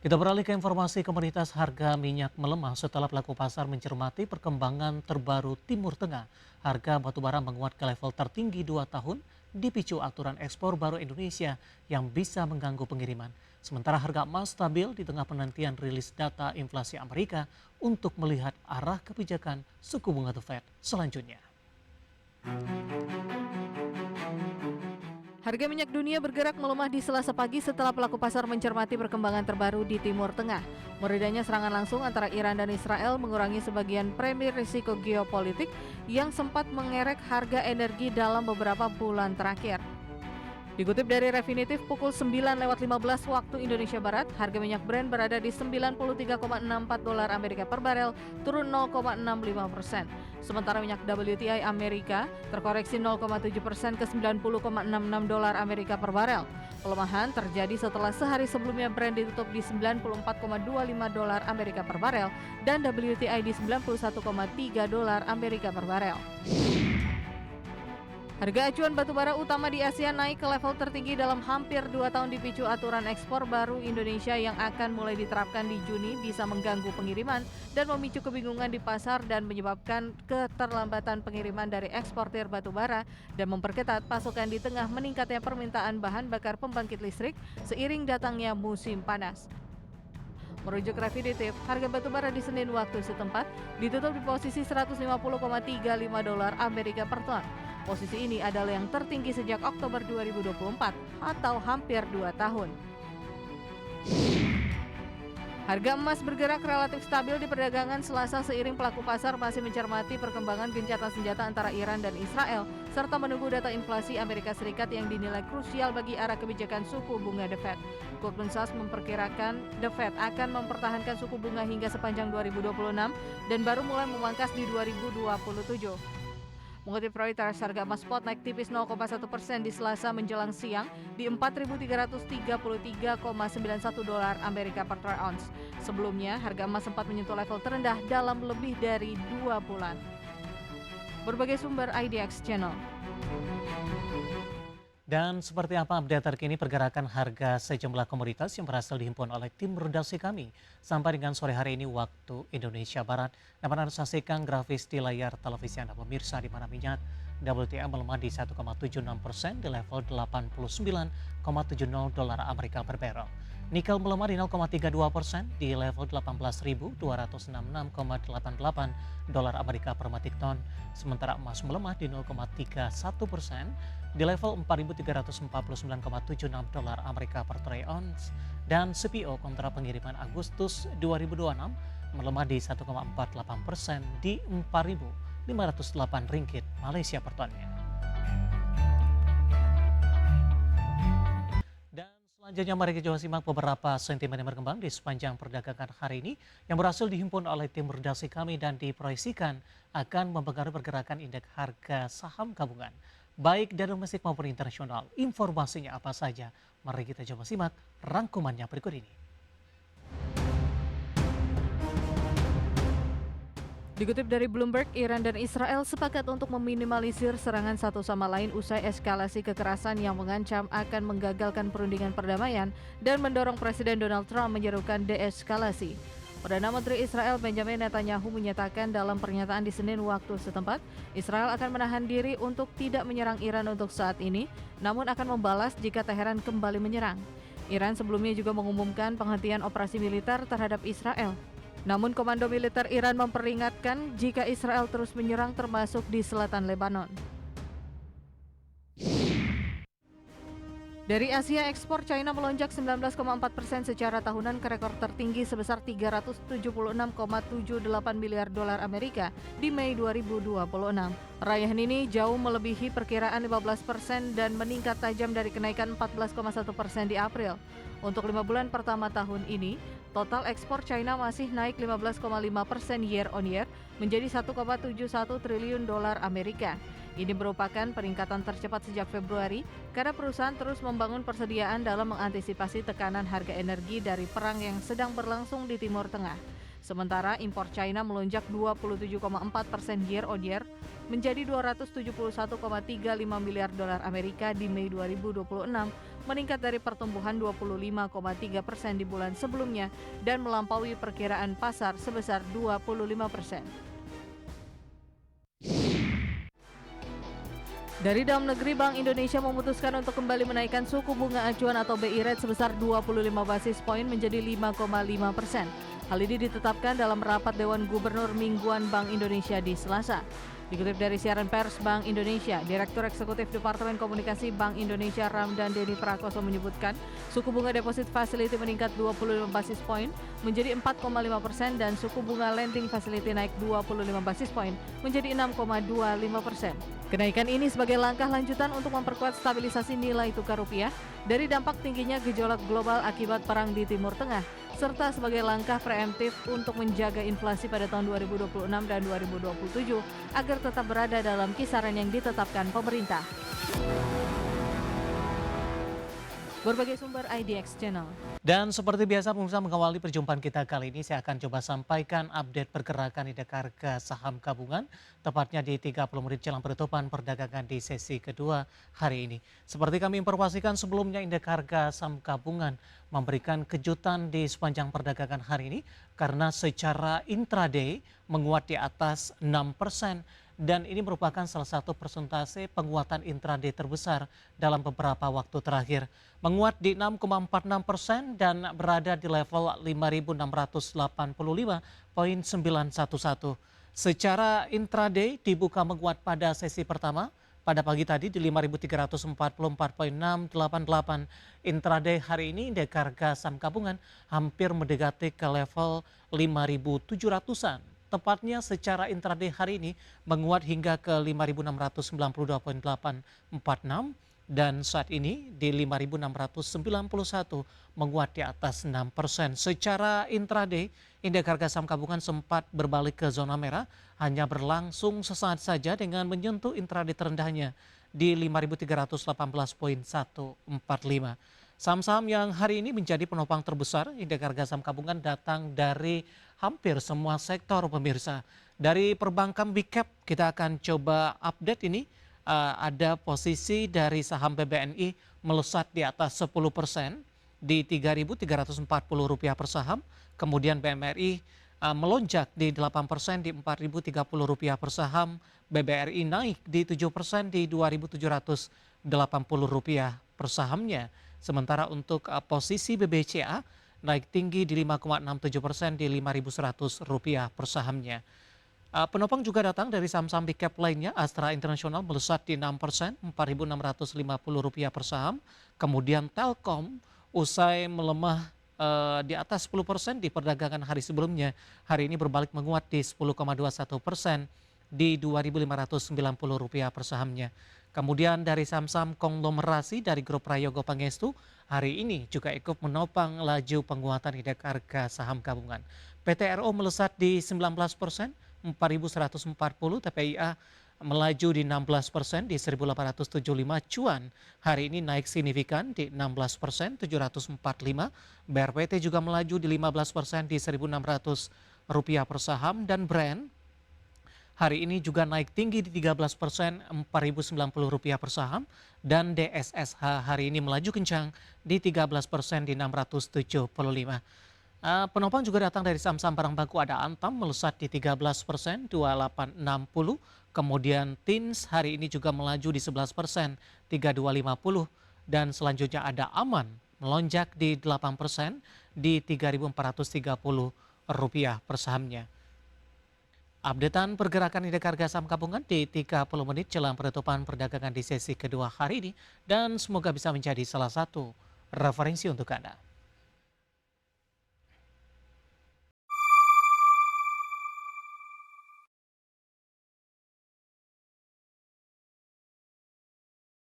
Kita beralih ke informasi komoditas harga minyak melemah setelah pelaku pasar mencermati perkembangan terbaru Timur Tengah. Harga batubara menguat ke level tertinggi 2 tahun dipicu aturan ekspor baru Indonesia yang bisa mengganggu pengiriman. Sementara harga emas stabil di tengah penantian rilis data inflasi Amerika untuk melihat arah kebijakan suku bunga The Fed selanjutnya. Harga minyak dunia bergerak melemah di Selasa pagi setelah pelaku pasar mencermati perkembangan terbaru di Timur Tengah. Meredanya serangan langsung antara Iran dan Israel mengurangi sebagian premi risiko geopolitik yang sempat mengerek harga energi dalam beberapa bulan terakhir. Dikutip dari Refinitiv pukul 9:15 waktu Indonesia Barat, harga minyak Brent berada di 93,64 dolar Amerika per barel, turun 0,65%. Sementara minyak WTI Amerika terkoreksi 0,7% ke 90,66 dolar Amerika per barel. Pelemahan terjadi setelah sehari sebelumnya Brent ditutup di 94,25 dolar Amerika per barel dan WTI di 91,3 dolar Amerika per barel. Harga acuan batubara utama di Asia naik ke level tertinggi dalam hampir 2 tahun dipicu aturan ekspor baru Indonesia yang akan mulai diterapkan di Juni bisa mengganggu pengiriman dan memicu kebingungan di pasar dan menyebabkan keterlambatan pengiriman dari eksportir batubara dan memperketat pasokan di tengah meningkatnya permintaan bahan bakar pembangkit listrik seiring datangnya musim panas. Merujuk Refinitiv, harga batubara di Senin waktu setempat ditutup di posisi 150,35 dolar Amerika per ton. Posisi ini adalah yang tertinggi sejak Oktober 2024 atau hampir 2 tahun. Harga emas bergerak relatif stabil di perdagangan Selasa seiring pelaku pasar masih mencermati perkembangan gencatan senjata antara Iran dan Israel serta menunggu data inflasi Amerika Serikat yang dinilai krusial bagi arah kebijakan suku bunga The Fed. Goldman Sachs memperkirakan The Fed akan mempertahankan suku bunga hingga sepanjang 2026 dan baru mulai memangkas di 2027. Mengutip Reuters, harga emas spot naik tipis 0,1% di Selasa menjelang siang di 4.333,91 dolar Amerika per troy ounce. Sebelumnya, harga emas sempat menyentuh level terendah dalam lebih dari 2 bulan. Berbagai sumber IDX Channel. Dan seperti apa update terkini pergerakan harga sejumlah komoditas yang berhasil dihimpun oleh tim redaksi kami. Sampai dengan sore hari ini waktu Indonesia Barat, dapat Anda saksikan grafis di layar televisi Anda pemirsa di mana minyak WTI melemah di 1,76% di level 89,70 dolar Amerika per barrel. Nikel melemah di 0,32% di level 18.266,88 dolar Amerika per metrik ton. Sementara emas melemah di 0,31% di level 4.349,76 dolar Amerika per troy ounce. Dan CPO kontra pengiriman Agustus 2026 melemah di 1,48% di 4.508 ringgit Malaysia per tonnya. Selanjutnya mari kita simak beberapa sentimen yang berkembang di sepanjang perdagangan hari ini yang berhasil dihimpun oleh tim redaksi kami dan diproyeksikan akan mempengaruhi pergerakan indeks harga saham gabungan. Baik dari domestik maupun internasional, informasinya apa saja? Mari kita coba simak rangkumannya berikut ini. Dikutip dari Bloomberg, Iran dan Israel sepakat untuk meminimalisir serangan satu sama lain usai eskalasi kekerasan yang mengancam akan menggagalkan perundingan perdamaian dan mendorong Presiden Donald Trump menyerukan deeskalasi. Perdana Menteri Israel Benjamin Netanyahu menyatakan dalam pernyataan di Senin waktu setempat, Israel akan menahan diri untuk tidak menyerang Iran untuk saat ini, namun akan membalas jika Teheran kembali menyerang. Iran sebelumnya juga mengumumkan penghentian operasi militer terhadap Israel. Namun Komando Militer Iran memperingatkan jika Israel terus menyerang termasuk di selatan Lebanon. Dari Asia, ekspor China melonjak 19,4% secara tahunan ke rekor tertinggi sebesar 376,78 miliar dolar Amerika di Mei 2026. Raihan ini jauh melebihi perkiraan 15% dan meningkat tajam dari kenaikan 14,1% di April. Untuk 5 bulan pertama tahun ini, total ekspor China masih naik 15,5% year on year menjadi 1,71 triliun dolar Amerika. Ini merupakan peningkatan tercepat sejak Februari karena perusahaan terus membangun persediaan dalam mengantisipasi tekanan harga energi dari perang yang sedang berlangsung di Timur Tengah. Sementara impor China melonjak 27,4% year on year menjadi 271,35 miliar dolar Amerika di Mei 2026 meningkat dari pertumbuhan 25,3% di bulan sebelumnya dan melampaui perkiraan pasar sebesar 25%. Dari dalam negeri, Bank Indonesia memutuskan untuk kembali menaikkan suku bunga acuan atau BI rate sebesar 25 basis poin menjadi 5,5%. Hal ini ditetapkan dalam rapat Dewan Gubernur Mingguan Bank Indonesia di Selasa. Dikutip dari siaran pers Bank Indonesia, Direktur Eksekutif Departemen Komunikasi Bank Indonesia Ramdan Denny Prakoso menyebutkan suku bunga deposit facility meningkat 25 basis poin menjadi 4,5% dan suku bunga lending facility naik 25 basis poin menjadi 6,25%. Kenaikan ini sebagai langkah lanjutan untuk memperkuat stabilisasi nilai tukar rupiah dari dampak tingginya gejolak global akibat perang di Timur Tengah, serta sebagai langkah preemptif untuk menjaga inflasi pada tahun 2026 dan 2027 agar tetap berada dalam kisaran yang ditetapkan pemerintah. Berbagai sumber IDX Channel. Dan seperti biasa pemirsa, mengawali perjumpaan kita kali ini saya akan coba sampaikan update pergerakan indeks harga saham gabungan tepatnya di 30 menit jelang penutupan perdagangan di sesi kedua hari ini. Seperti kami informasikan sebelumnya, indeks harga saham gabungan memberikan kejutan di sepanjang perdagangan hari ini karena secara intraday menguat di atas 6%. Dan ini merupakan salah satu persentase penguatan intraday terbesar dalam beberapa waktu terakhir. Menguat di 6,46% dan berada di level 5.685,911. Secara intraday dibuka menguat pada sesi pertama pada pagi tadi di 5.344,688. Intraday hari ini indeks harga saham gabungan hampir mendekati ke level 5.700-an. Tepatnya secara intraday hari ini menguat hingga ke 5.692,846 dan saat ini di 5.691 menguat di atas 6%. Secara intraday indeks harga saham gabungan sempat berbalik ke zona merah, hanya berlangsung sesaat saja dengan menyentuh intraday terendahnya di 5.318,145. Saham-saham yang hari ini menjadi penopang terbesar indeks harga saham gabungan datang dari hampir semua sektor pemirsa. Dari perbankan big cap kita akan coba update ini. Ada posisi dari saham BBNI melesat di atas 10% di Rp3.340 per saham. Kemudian BMRI melonjak di 8% di Rp4.030 per saham. BBRI naik di 7% di Rp2.780 per sahamnya. Sementara untuk posisi BBCA naik tinggi di 5,67% di Rp5.100 per sahamnya. Penopang juga datang dari saham-saham big cap lainnya. Astra Internasional melesat di 6%, Rp4.650 per saham. Kemudian Telkom usai melemah di atas 10% di perdagangan hari sebelumnya. Hari ini berbalik menguat di 10,21% di Rp2.590 per sahamnya. Kemudian dari saham-saham konglomerasi dari grup Prayogo Pangestu, hari ini juga ikut menopang laju penguatan indeks harga saham gabungan. PT RO melesat di 19%, Rp4.140, TPIA melaju di 16% di 1.875 cuan. Hari ini naik signifikan di 16%, 745. BRPT juga melaju di 15% di Rp1.600 per saham dan Brand hari ini juga naik tinggi di 13%, Rp4.090 per saham. Dan DSSH hari ini melaju kencang di 13% di 675. Penopang juga datang dari saham-saham barang baku. Ada Antam melesat di 13%, 2860. Kemudian Tins hari ini juga melaju di 11%, 3250. Dan selanjutnya ada Aman melonjak di 8% di Rp3.430 per sahamnya. Updatean pergerakan indeks harga saham gabungan di 30 menit jelang penutupan perdagangan di sesi kedua hari ini dan semoga bisa menjadi salah satu referensi untuk Anda.